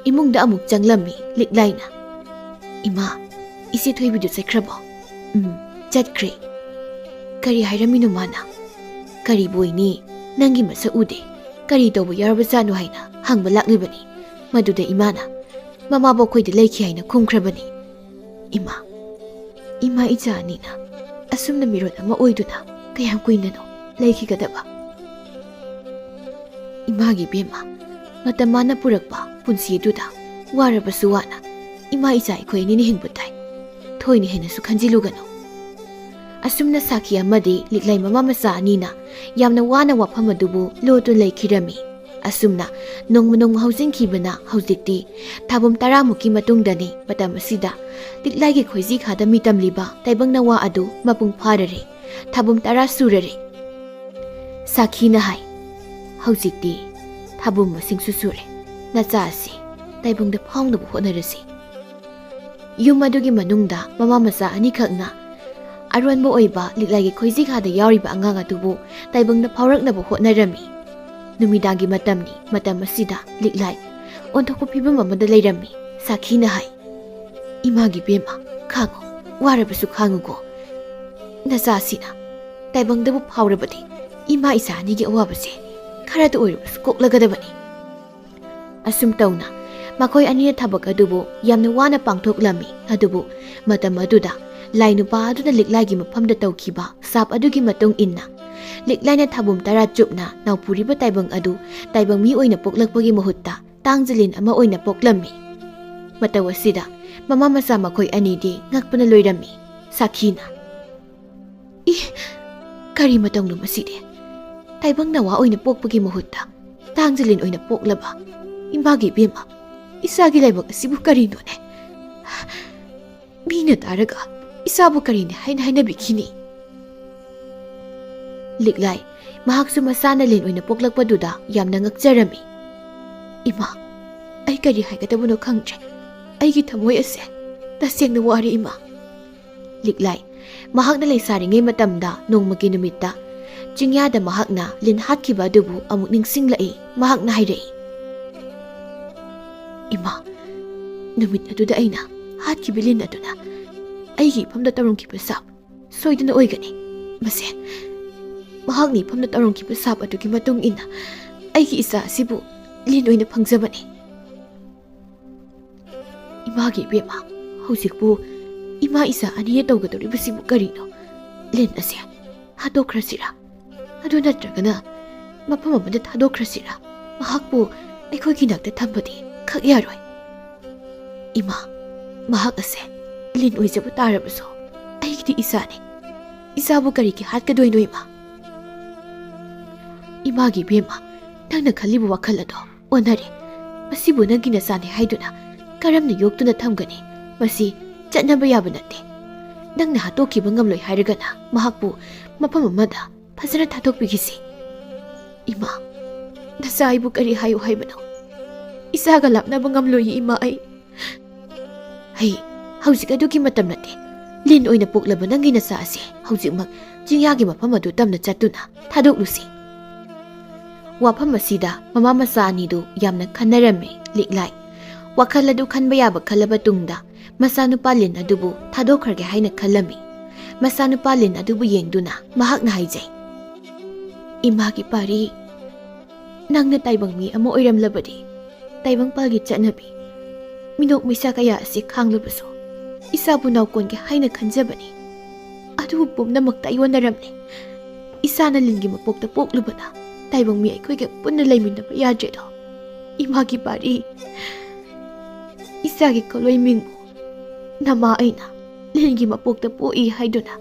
ꯏꯃꯨꯡꯗ ꯑꯃꯨꯛ ꯆꯪꯂꯝꯃꯤ ꯂꯤꯛꯂꯥꯏꯅ ꯏꯃꯥ ꯏꯆꯦ ꯊꯣꯏꯕꯤꯗꯨ ꯆꯠꯈ꯭ꯔꯕꯣ ꯆꯠꯈ꯭ꯔꯦ ꯀꯔꯤ ꯍꯥꯏꯔꯝꯃꯤꯅꯣ ꯃꯥꯅ ꯀꯔꯤꯕꯨ ꯑꯣꯏꯅꯤ ꯅꯪꯒꯤ ꯃꯁꯛ ꯎꯗꯦ ꯀꯔꯤ ꯇꯧꯕ ꯌꯥꯎꯔꯕꯖꯥꯠꯅꯣ ꯍꯥꯏꯅ ꯍꯪꯕ ꯂꯥꯛꯂꯤꯕꯅꯤ ꯃꯗꯨꯗ ꯏꯃꯥꯅ ꯃꯃꯥꯕꯣꯛ ꯈꯣꯏꯗ ꯂꯩꯈꯤ ꯍꯥꯏꯅ ꯈꯨꯝꯈ꯭ꯔꯕꯅꯤ ꯏꯃꯥ ꯏꯆꯥ ꯑꯅꯤꯅ ꯑꯁꯨꯝꯅ ꯃꯤꯔꯣꯠ ꯑꯃ ꯑꯣꯏꯗꯨꯅ ꯀꯌꯥꯝ ꯀꯨꯏꯅꯅꯣ ꯂꯩꯈꯤꯒꯗꯕ ꯏꯃꯥꯒꯤ ꯕꯦꯝꯃ ꯃꯇꯝ ꯃꯥꯅ ꯄꯨꯔꯛꯄ ꯄꯨꯟꯁꯤ ꯑꯗꯨꯗ ꯋꯥꯔꯕꯁꯨ ꯋꯥꯅ ꯏꯃꯥ ꯏꯆꯥ ꯑꯩꯈꯣꯏ ꯑꯅꯤꯅ ꯍꯤꯡꯕ ꯇꯥꯏ ꯊꯣꯏꯅ ꯍꯦꯟꯅꯁꯨ ꯈꯟꯖꯤꯜꯂꯨꯒꯅꯨ ꯑꯁꯨꯝꯅ ꯁꯥꯈꯤ ꯑꯃꯗꯤ ꯂꯤꯛꯂꯥꯏ ꯃꯃꯥ ꯃꯆꯥ ꯑꯅꯤꯅ ꯌꯥꯝꯅ ꯋꯥꯅ ꯋꯥꯐꯝ ꯑꯗꯨꯕꯨ ꯂꯣꯠꯇꯨꯅ ꯂꯩꯈꯤꯔꯝꯃꯤ ꯑꯁꯨꯝꯅ ꯅꯣꯡꯃ ꯅꯣꯡꯃ ꯍꯧꯖꯤꯟꯈꯤꯕꯅ ꯍꯧꯖꯤꯛꯇꯤ ꯊꯥꯕꯝ 10ꯃꯨꯛꯀꯤ ꯃꯇꯨꯡꯗꯅꯤ ꯃꯇꯝ ꯑꯁꯤꯗ ꯂꯤꯛꯂꯥꯏꯒꯤ ꯈꯣꯏꯖꯤ ꯈꯥꯗ ꯃꯤꯇꯝꯂꯤꯕ ꯇꯥꯏꯕꯪ ꯅꯋꯥ ꯑꯗꯨ ꯃꯄꯨꯡ ꯐꯥꯔꯔꯦ ꯊꯥꯕꯝ 10 ꯁꯨꯔꯔꯦ ꯁꯥꯈꯤꯅ ꯍꯥꯏ ꯍꯧꯖꯤꯛꯇꯤ ꯊꯥꯕꯨꯝ ꯃꯁꯤꯡꯁꯨ ꯁꯨꯔꯦ ꯅꯆꯥ ꯑꯁꯤ ꯇꯥꯏꯕꯪꯗ ꯐꯥꯎꯅꯕ ꯍꯣꯠꯅꯔꯁꯤ ꯌꯨꯝ ꯑꯗꯨꯒꯤ ꯃꯅꯨꯡꯗ ꯃꯃꯥ ꯃꯆꯥ ꯑꯅꯤꯈꯛꯅ ꯑꯔꯣꯟꯕ ꯑꯣꯏꯕ ꯂꯤꯛꯂꯥꯏꯒꯤ ꯈꯣꯏꯖꯤ ꯈꯥꯗ ꯌꯥꯎꯔꯤꯕ ꯑꯉꯥꯡ ꯑꯗꯨꯕу ꯇꯥꯏꯕꯪꯗ ꯐꯥꯎꯔꯛꯅꯕ ꯍꯣꯠꯅꯔꯝꯃꯤ ꯅꯨꯃꯤꯗꯥꯡꯒꯤ ꯃꯇꯝꯅꯤ ꯃꯇꯝ ꯑꯁꯤꯗ ꯂꯤꯛꯂꯥꯏ ꯑꯣꯟꯊꯣꯛꯄ ꯐꯤꯕꯝ ꯑꯃꯗ ꯂꯩꯔꯝꯃꯤ ꯁꯥꯈꯤꯅ ꯍꯥꯏ ꯏꯃꯥꯒꯤ ꯕꯦꯝꯃ ꯈꯥꯡꯉꯨ ꯋꯥꯔꯕꯁꯨ ꯈꯥꯡꯉꯨꯀꯣ ꯅꯆꯥꯁꯤꯅ ꯇꯥꯏꯕꯪꯗꯕꯨ ꯐꯥꯎꯔꯕꯗꯤ ꯏꯃꯥ ꯏꯆꯥ ꯑꯅꯤꯒꯤ ꯑꯋꯥꯕꯁꯦ ꯈꯔꯗ ꯑꯣꯏꯔꯕꯁꯨ ꯀꯣꯛꯂꯒꯗꯕꯅꯤ ꯑꯁꯨꯝ ꯇꯧꯅ ꯃꯈꯣꯏ ꯑꯅꯤꯅ ꯊꯕꯛ ꯑꯗꯨꯕꯨ ꯌꯥꯝꯅ ꯋꯥꯅ ꯄꯥꯡꯊꯣꯛꯂꯝꯃꯤ ꯑꯗꯨꯕꯨ ꯃꯇꯝ ꯑꯗꯨꯗ ꯂꯥꯏ ꯅꯨꯄꯥ ꯑꯗꯨꯅ ꯂꯤꯛꯂꯥꯏꯒꯤ ꯃꯐꯝꯗ ꯇꯧꯈꯤꯕ ꯁꯥꯞ ꯑꯗꯨꯒꯤ ꯃꯇꯨꯡ ꯏꯟꯅ ꯂꯤꯛꯂꯥꯏꯅ ꯊꯥꯕꯨꯝ 10 ꯆꯨꯞꯅ ꯅꯥꯎꯄꯨꯔꯤꯕ ꯇꯥꯏꯕꯪ ꯑꯗꯨ ꯇꯥꯏꯕꯪ ꯃꯤ ꯑꯣꯏꯅ ꯄꯣꯛꯂꯛꯄꯒꯤ ꯃꯍꯨꯠꯇ ꯇꯥꯡꯖꯂꯤꯟ ꯑꯃ ꯑꯣꯏꯅ ꯄꯣꯛꯂꯝꯃꯤ ꯃꯇꯧ ꯑꯁꯤꯗ ꯃꯃꯥ ꯃꯆꯥ ꯃꯈꯣꯏ ꯑꯅꯤꯗꯤ ꯉꯛꯄꯅ ꯂꯣꯏꯔꯝꯃꯤ ꯁꯥꯈꯤꯅ ꯀꯔꯤ ꯃꯇꯧꯅꯣ ꯃꯁꯤꯗꯤ ꯇꯥꯏꯕꯪ ꯅꯋꯥ ꯑꯣꯏꯅ ꯄꯣꯛꯄꯒꯤ ꯃꯍꯨꯠꯇ ꯇꯥꯡꯖꯂꯤꯟ ꯑꯣꯏꯅ ꯄꯣꯛꯂꯕ ꯏꯃꯥꯒꯤ ꯕꯦꯝꯃ ꯏꯆꯥꯒꯤ ꯂꯥꯏꯕꯛ ꯑꯁꯤꯕꯨ ꯀꯔꯤꯅꯣꯅꯦ ꯃꯤꯅ ꯇꯥꯔꯒ ꯏꯆꯥꯕꯨ ꯀꯔꯤꯅꯦ ꯍꯥꯏꯅ ꯍꯥꯏꯅꯕꯤꯈꯤꯅꯤ ꯂꯤꯛꯂꯥꯏ ꯃꯍꯥꯛꯁꯨ ꯃꯁꯥꯅ ꯂꯤꯟ ꯑꯣꯏꯅ ꯄꯣꯛꯂꯛꯄꯗꯨꯗ ꯌꯥꯝꯅ ꯉꯛꯆꯔꯝꯃꯤ ꯏꯃꯥ ꯑꯩ ꯀꯔꯤ ꯍꯥꯏꯒꯗꯕꯅꯣ ꯈꯪꯗ꯭ꯔꯦ ꯑꯩꯒꯤ ꯊꯃꯣꯏ ꯑꯁꯦ ꯇꯁꯦꯡꯅ ꯋꯥꯔꯦ ꯏꯃꯥ ꯂꯤꯛꯂꯥꯏ mahakna leisaringay matamda nongmagi numitta chingya da mahakna lin hatkiba adubu amuk ningsinglai mahakna hairei. Ima, numit aduda aina hatkiba lin aduna aigi ipamda tarungkiba sap soiduna oigani. Mase mahakni ipamda tarungkiba sap adugi matung ina aigi isa asibu lin oina phangjabani. Imagi bema hausikbu ima isa aniya tawgadoribasibu karino lin ase hadokrasira adu natragana mafam amada thadokrasira mahakbu aikhoigi nakta thambadi khak yaroi. Ima mahak ase lin oijabu tarabaso aigidi isani isabu kariki hatkadoino ima. Imagi bema nangna khalibu wakhal ado onare masibu nangina sani haiduna karamna yoktuna thamgani masi chatnaba yaba natte. Nangna hatokkiba ngamloi hairagana mahakbu mafam amada fazana thatokpigisi. Ima nasa aibu kari hayo haibano isaga lapnaba ngamloi ima ai. Hai haujik adugi matam natte lin oina poklaba nangi nasa ase haujikmak jingyagi mafam adu tamna chatuna thadoklusi. Wafam asida mama masa anidu yamna khanarame liklai wakhal adu khanba yaba khalaba tungda masanupa lin adubu thadokhrage haina khalami. Masanupa lin adubu yengduna mahakna haijai. Imagi pari nangna taibang mi amo oiramlabadi taibang palgi chatnabi minok misa kaya asi khanglubaso isabu nawkonge haina khanjabani adu pumnamak tayonnaramni isana lingi mapokta poklubana taibang mi aikhoige punna laiminaba yadredo. Imagi pari isagi koloi mingbu nama aina lingi mapokta poi haiduna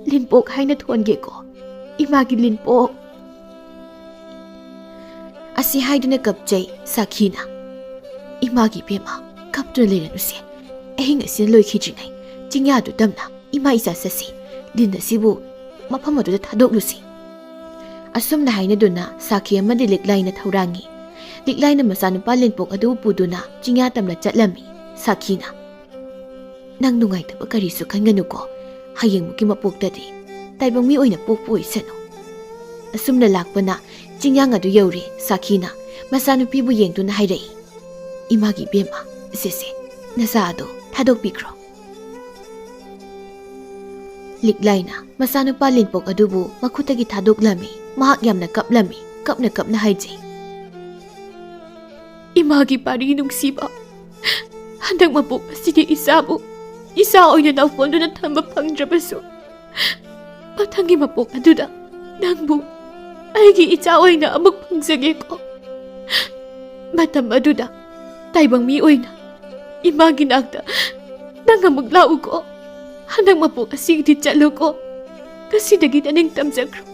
linpok haina thonge ko imagi linpok asi haiduna kapjai Sakhina. Imagi bema kaptuna leranuse ehing asin loi khijringai jingya du damna ima isa sasi linda sibu mafam adu thadoklusi. Asumna haina duna Sakhi amadi liklaina thaurangi liklaina masanupa linpok adu puduna jingya tamna chatlami. Sakhina nang nungai taba karisu khanganu ko hayeng muki mapoktadi taibang mi oina pokpo isano. Asumna lakpana jingyang adu yauri Sakhina masanupibu yengduna hairei. Imagi bema sese nasa ado thadokpikro. Liklaina masanupa linpok adubu makhutagi thadoklami mahak yamna kapna haijai. Imagi pari nungsiba handang mapok asidi isabu isa oina nawponduna thamba phangdrabasu pathangi mapok aduda nangbu aigi icha oina amuk phangjage ko. Matam aduda taibang mi oina imagi nakta nang amuk lau ko handang mapok asigdi chalo ko kasidagi naning tamjakro.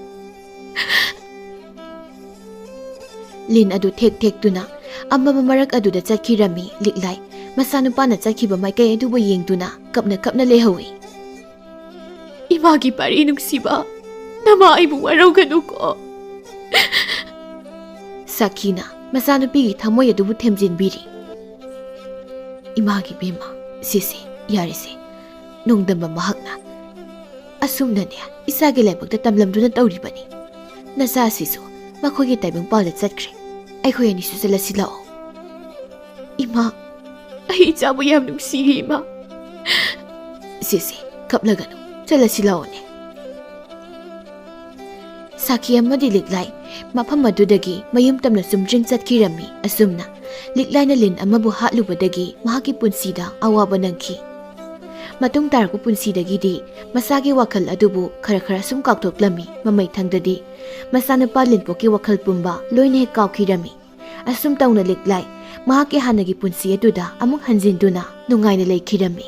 Lin adu tek tuna amma mamarak aduda chatkirami liklai masanupana chakhiba maikai adubu yengduna kapna lehawi. Imagi pari nungsiba nama aibu warauganu ko. Sakhina masanupigi thamoy adubu themjinbiri. Imagi bema sise yarise nongdamba mahakna asumnane isage laibakta tamlamduna tawribani. Nasa sisu makhogi taibang palda chatkre aikhoi ani su salasi lao. Ima ai ichabu yam nungsi ima. Sise kaplaganu salasi lao ne. Sakhi amadi liklai mafam adudagi mayum tamna sumjring chatkirami asumna liklaina lin amabu hatlubadagi mahaki punsida awaba nangki. Matung tarku punsidagidi masagi wakhal adubu khara sum kaktoklami mamai thangdadi masanupa linpoki wakhal pumba loine kaukirami. Asum tauna liklai mahaki hanagi punsi aduda amuk hanjinduna nungaina leikirami.